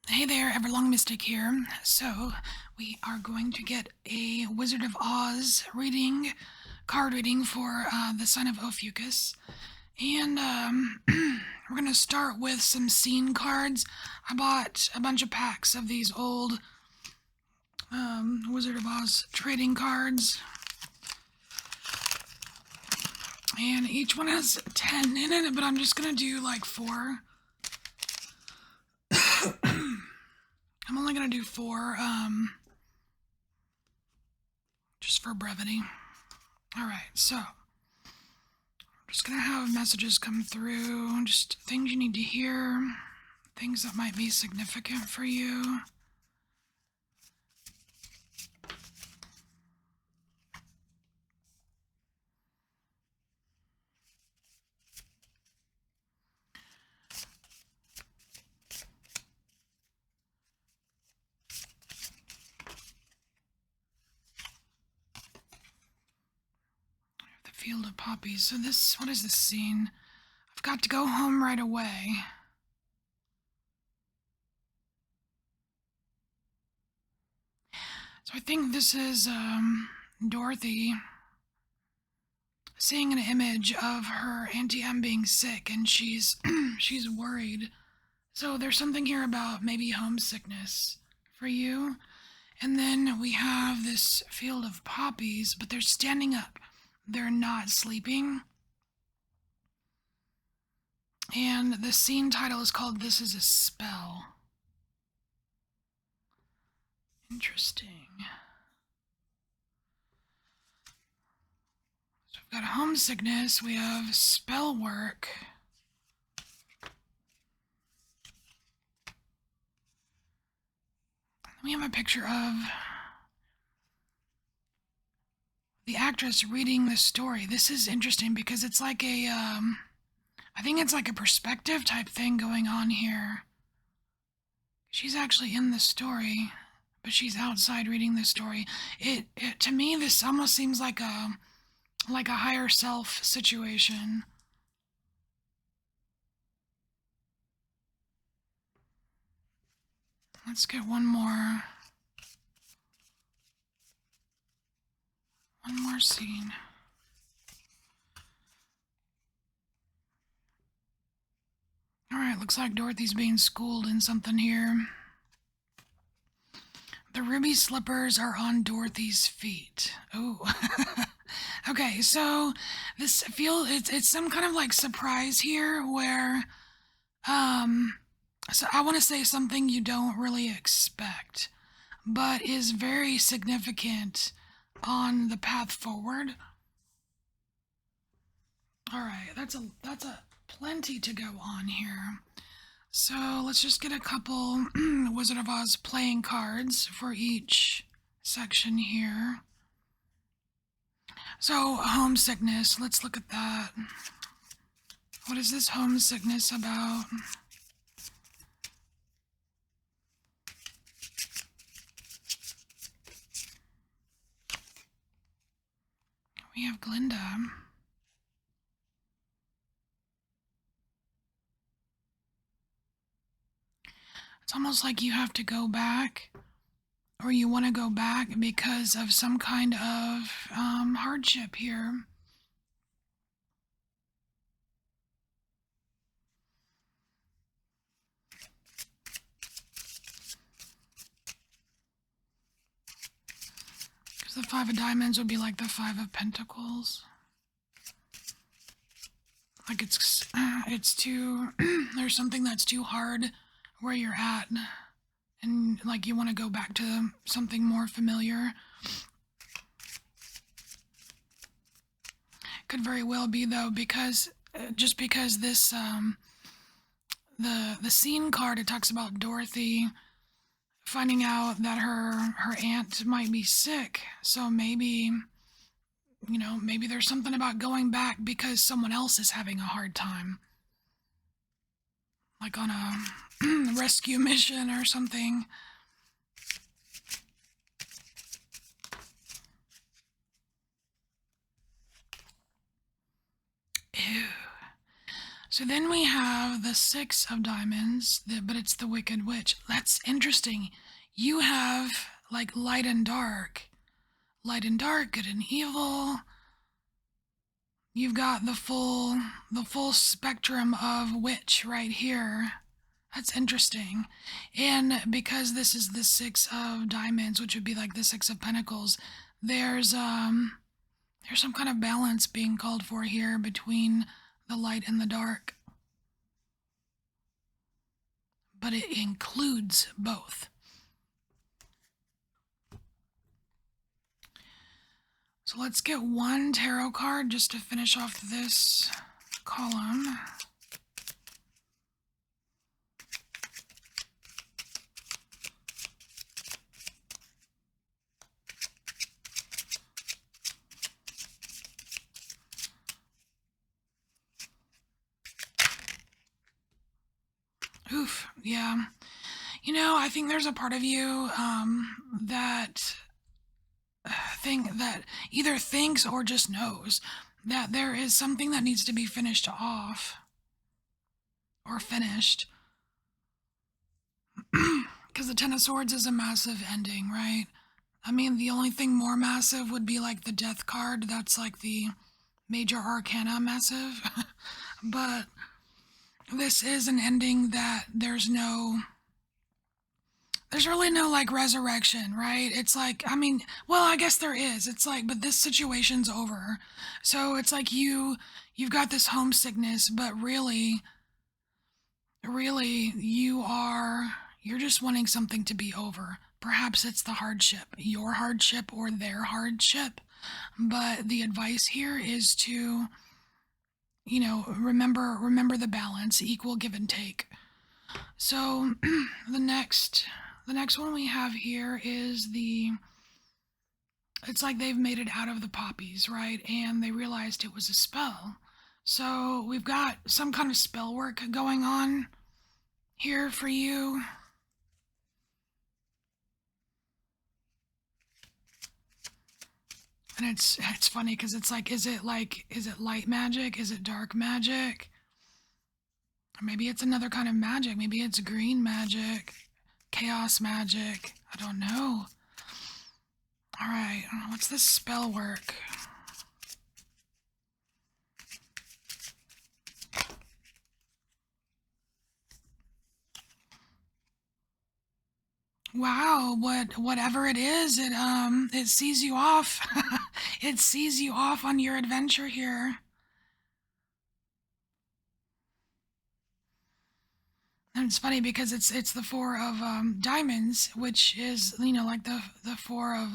Hey there, EverlongMystic here. So, we are going to get a Wizard of Oz card reading for the son of Ophiuchus. And we're going to start with some scene cards. I bought a bunch of packs of these old Wizard of Oz trading cards. And each one has 10 in it, but I'm just going to do like 4. I'm only going to do 4, just for brevity. Alright, so I'm just going to have messages come through, just things you need to hear, things that might be significant for you. The field of poppies. So what is this scene? I've got to go home right away. So I think this is Dorothy seeing an image of her Auntie Em being sick, and she's she's worried. So there's something here about maybe homesickness for you. And then we have this field of poppies, but they're standing up. They're not sleeping. And the scene title is called This is a Spell. Interesting. So we've got homesickness, we have spell work. We have a picture of the actress reading the story. This is interesting because it's like I think it's like a perspective type thing going on here. She's actually in the story, but she's outside reading the story. It to me, this almost seems like a higher self situation. Let's get one more scene. Alright, looks like Dorothy's being schooled in something here. The ruby slippers are on Dorothy's feet. Oh. Okay, so it's some kind of like surprise here where so I want to say something you don't really expect, but is very significant on the path forward. Alright, that's a plenty to go on here. So let's just get a couple Wizard of Oz playing cards for each section here. So, homesickness, let's look at that. What is this homesickness about? We have Glinda. It's almost like you have to go back, or you want to go back because of some kind of hardship here. Because the Five of Diamonds would be like the Five of Pentacles. Like it's too, there's something that's too hard where you're at, and like you want to go back to something more familiar. Could very well be though, because just because this the scene card, it talks about Dorothy finding out that her aunt might be sick, so maybe maybe there's something about going back because someone else is having a hard time, like on a rescue mission or something. Ew. So then we have the Six of Diamonds, but it's the Wicked Witch. That's interesting. You have like light and dark, good and evil. You've got the full spectrum of witch right here. That's interesting. And because this is the Six of Diamonds, which would be like the Six of Pentacles, there's some kind of balance being called for here between the light and the dark. But it includes both. So let's get one tarot card just to finish off this column. Oof, yeah. You know, I think there's a part of you that either thinks or just knows that there is something that needs to be finished off or finished. Because the Ten of Swords is a massive ending, right? I mean, the only thing more massive would be like the Death card. That's like the major arcana massive. But this is an ending that there's really no like resurrection, right? It's like, I mean, well, I guess there is. It's like, but this situation's over. So it's like you've got this homesickness, but really you're just wanting something to be over. Perhaps it's the hardship, your hardship or their hardship. But the advice here is to, you know, remember the balance, equal give and take. So the next one we have here is it's like they've made it out of the poppies, right? And they realized it was a spell. So we've got some kind of spell work going on here for you. And it's funny because it's like, is it light magic? Is it dark magic? Or maybe it's another kind of magic. Maybe it's green magic, chaos magic. I don't know. All right, what's this spell work? Wow, whatever it is, it sees you off. It sees you off on your adventure here. And it's funny because it's the Four of Diamonds, which is, you know, like the Four of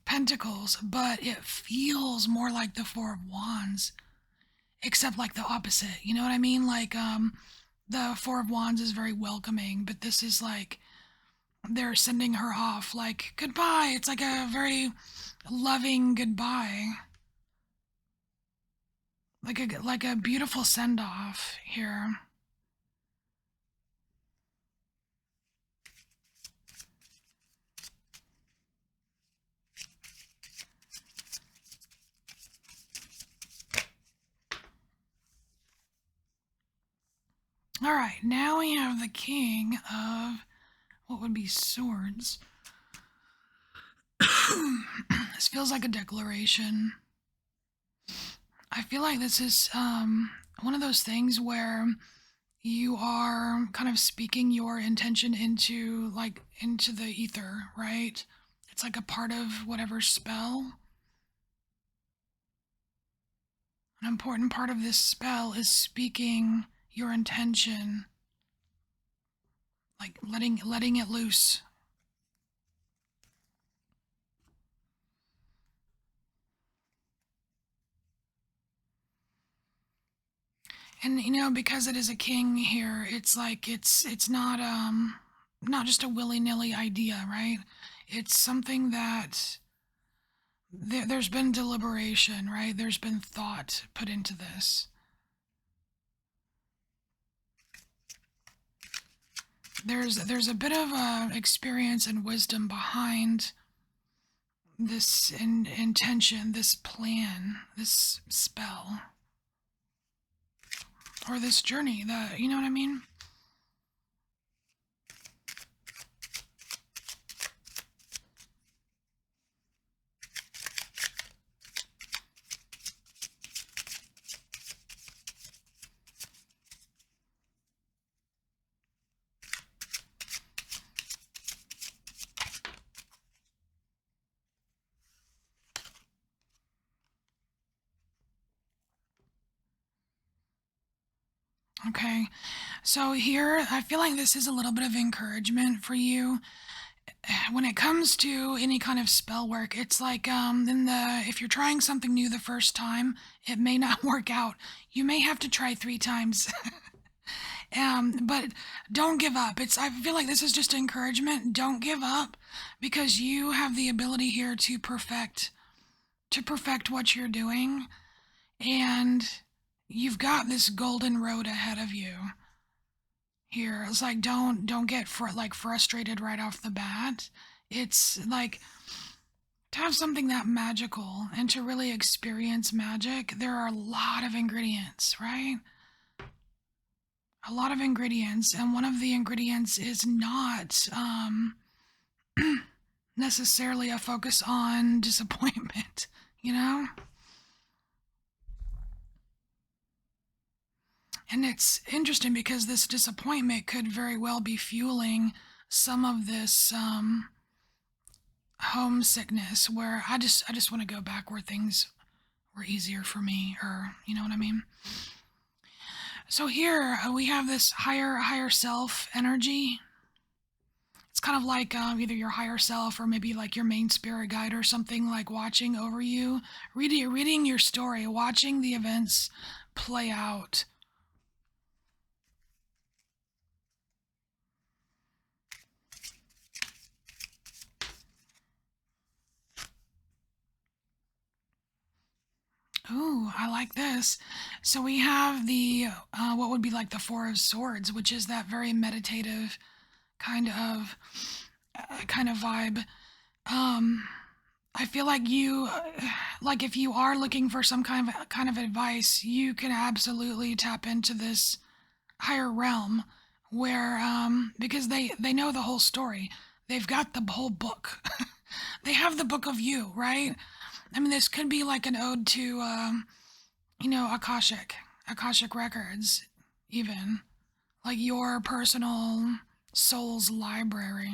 Pentacles, but it feels more like the Four of Wands, except like the opposite. You know what I mean? Like the Four of Wands is very welcoming, but this is like they're sending her off like goodbye. It's like a very loving goodbye. Like a beautiful send off here. All right, now we have the King of what would be Swords. This feels like a declaration. I feel like this is one of those things where you are kind of speaking your intention into the ether, right? It's like a part of whatever spell. An important part of this spell is speaking your intention, like letting it loose. And you know, because it is a king here, it's like it's not just a willy-nilly idea, right? It's something that there's been deliberation, right? There's been thought put into this. There's a bit of experience and wisdom behind this intention, this plan, this spell. or this journey, you know what I mean? Okay, so here I feel like this is a little bit of encouragement for you when it comes to any kind of spell work. It's like if you're trying something new the first time, it may not work out. You may have to try 3 times. But don't give up. I feel like this is just encouragement. Don't give up, because you have the ability here to perfect what you're doing, and you've got this golden road ahead of you here. It's like don't get frustrated right off the bat. It's like, to have something that magical and to really experience magic, there are a lot of ingredients, right? A lot of ingredients, and one of the ingredients is not necessarily a focus on disappointment, you know? And it's interesting because this disappointment could very well be fueling some of this homesickness, where I just want to go back where things were easier for me, or you know what I mean? So here we have this higher self energy. It's kind of like either your higher self or maybe like your main spirit guide or something, like watching over you, reading your story, watching the events play out. Ooh, I like this. So we have the what would be like the Four of Swords, which is that very meditative kind of vibe. Um, I feel like like if you are looking for some kind of advice, you can absolutely tap into this higher realm, where because they know the whole story. They've got the whole book. They have the book of you, right? I mean, this could be like an ode to Akashic records, even like your personal soul's library.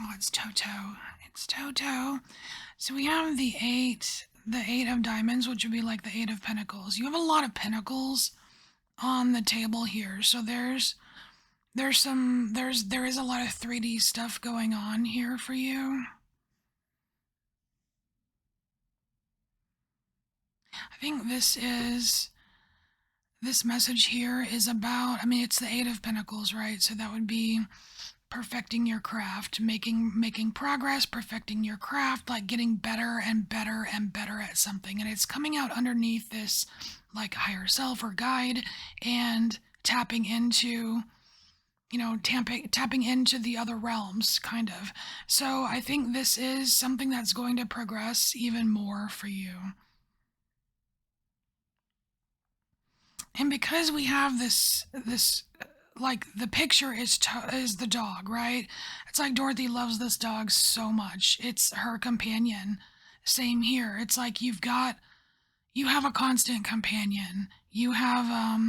Oh, it's Toto. It's Toto. So we have the eight of diamonds, which would be like the 8 of pentacles. You have a lot of pentacles on the table here. So there is a lot of 3D stuff going on here for you. I think this message here is about, I mean, it's the 8 of pentacles, right? So that would be perfecting your craft, making progress, perfecting your craft, like getting better and better and better at something. And it's coming out underneath this like higher self or guide, and tapping into tapping into the other realms, kind of. So I think this is something that's going to progress even more for you. And because we have this like the picture is the dog, right? It's like Dorothy loves this dog so much. It's her companion. Same here. It's like you have a constant companion. You have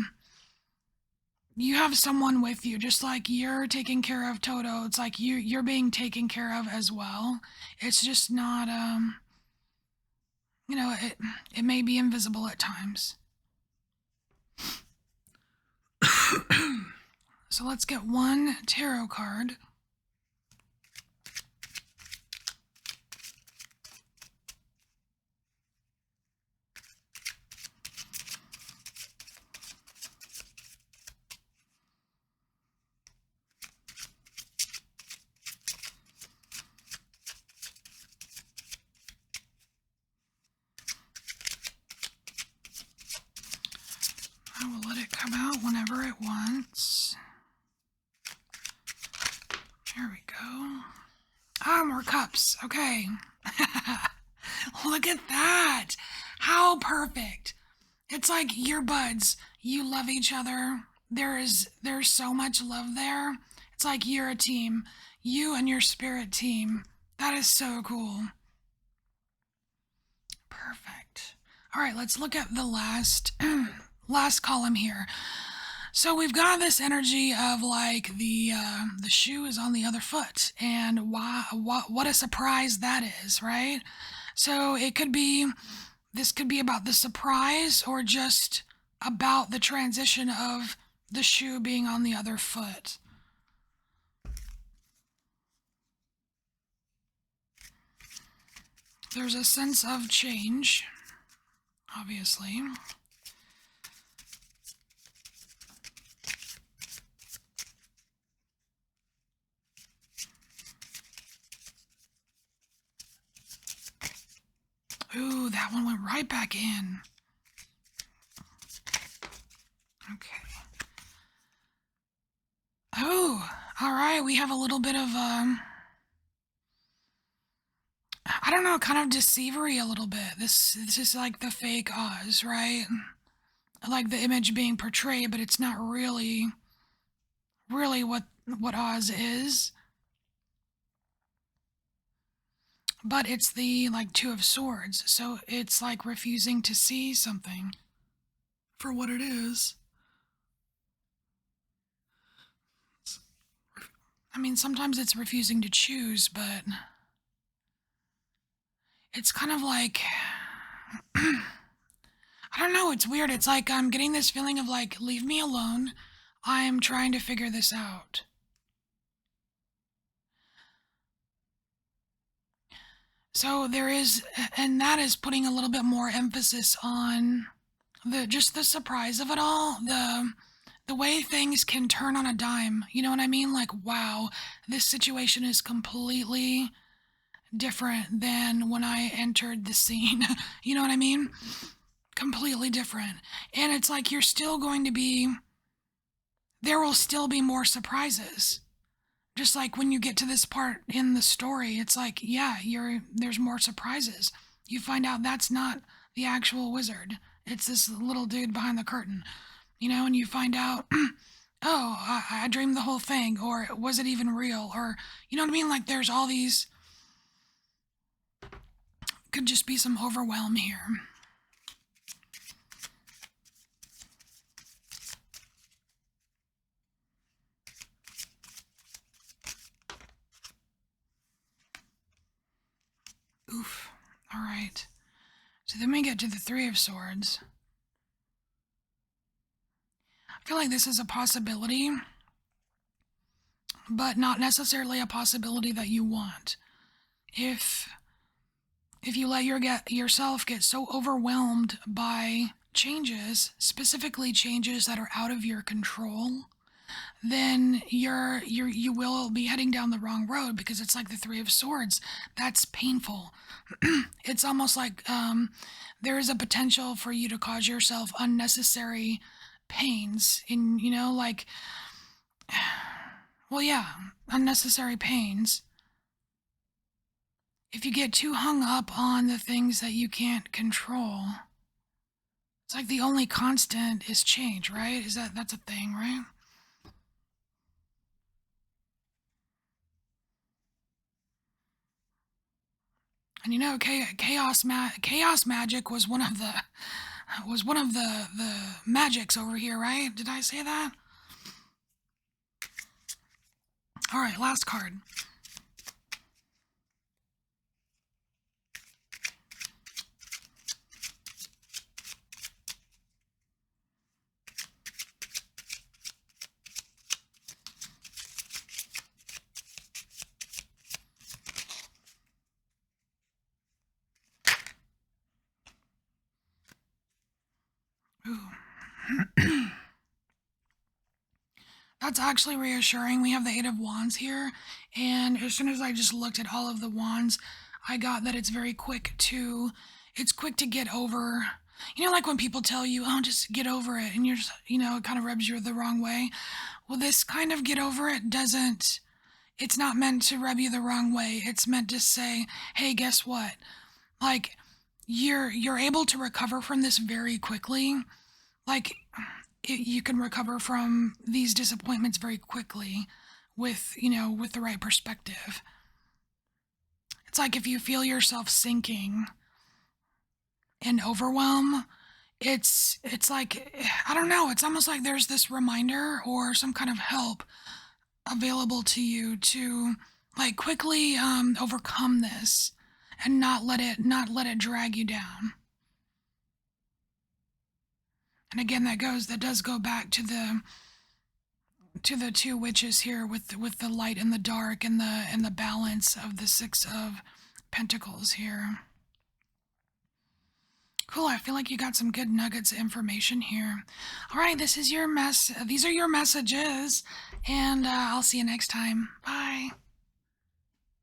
someone with you, just like you're taking care of Toto. It's like you're being taken care of as well. It's just not it may be invisible at times. So let's get one tarot card. I will let it come out whenever it wants. Cups. Okay. Look at that. How perfect. It's like your buds. You love each other. There's so much love there. It's like you're a team. You and your spirit team. That is so cool. Perfect. All right, let's look at the last last column here. So we've got this energy of like the shoe is on the other foot, and what a surprise that is, right? So it could be this could be about the surprise or just about the transition of the shoe being on the other foot. There's a sense of change, obviously. Ooh, that one went right back in. Okay. Oh, all right. We have a little bit of I don't know, kind of deceivery a little bit. This is like the fake Oz, right? Like the image being portrayed, but it's not really what Oz is. But it's the like Two of Swords, so it's like refusing to see something for what it is. I mean, sometimes it's refusing to choose, but it's kind of like I don't know, it's weird. It's like I'm getting this feeling of like, leave me alone. I'm trying to figure this out. So there is, and that is putting a little bit more emphasis on just the surprise of it all, the way things can turn on a dime. You know what I mean? Like, wow, this situation is completely different than when I entered the scene. You know what I mean? Completely different. And it's like you're still going to be, there will still be more surprises. Just like when you get to this part in the story, it's like, yeah, there's more surprises. You find out that's not the actual wizard. It's this little dude behind the curtain, you know, and you find out, oh, I dreamed the whole thing, or was it even real? Or, you know what I mean? Like there's all these, could just be some overwhelm here. Oof. All right. So then we get to the Three of Swords. I feel like this is a possibility, but not necessarily a possibility that you want. If you let yourself get so overwhelmed by changes, specifically changes that are out of your control, then you will be heading down the wrong road, because it's like the Three of Swords. That's painful. It's almost like there is a potential for you to cause yourself unnecessary pains in, you know, like, well, yeah, unnecessary pains. If you get too hung up on the things that you can't control, it's like the only constant is change, right? That's a thing, right? And you know, chaos magic was one of the magics over here, right? Did I say that? All right, last card. Ooh. That's actually reassuring. We have the Eight of Wands here, and as soon as I just looked at all of the wands, I got that it's quick to get over. You know, like when people tell you, oh, just get over it, and you're just, you know, it kind of rubs you the wrong way. Well, this kind of get over it doesn't, it's not meant to rub you the wrong way. It's meant to say, hey, guess what? Like, you're able to recover from this very quickly. Like, you can recover from these disappointments very quickly with, with the right perspective. It's like if you feel yourself sinking in overwhelm, it's like, I don't know, it's almost like there's this reminder or some kind of help available to you to like quickly overcome this and not let it drag you down. And again, that does go back to the two witches here with the light and the dark and the balance of the Six of Pentacles here. Cool, I feel like you got some good nuggets of information here. All right, these are your messages, and I'll see you next time. Bye.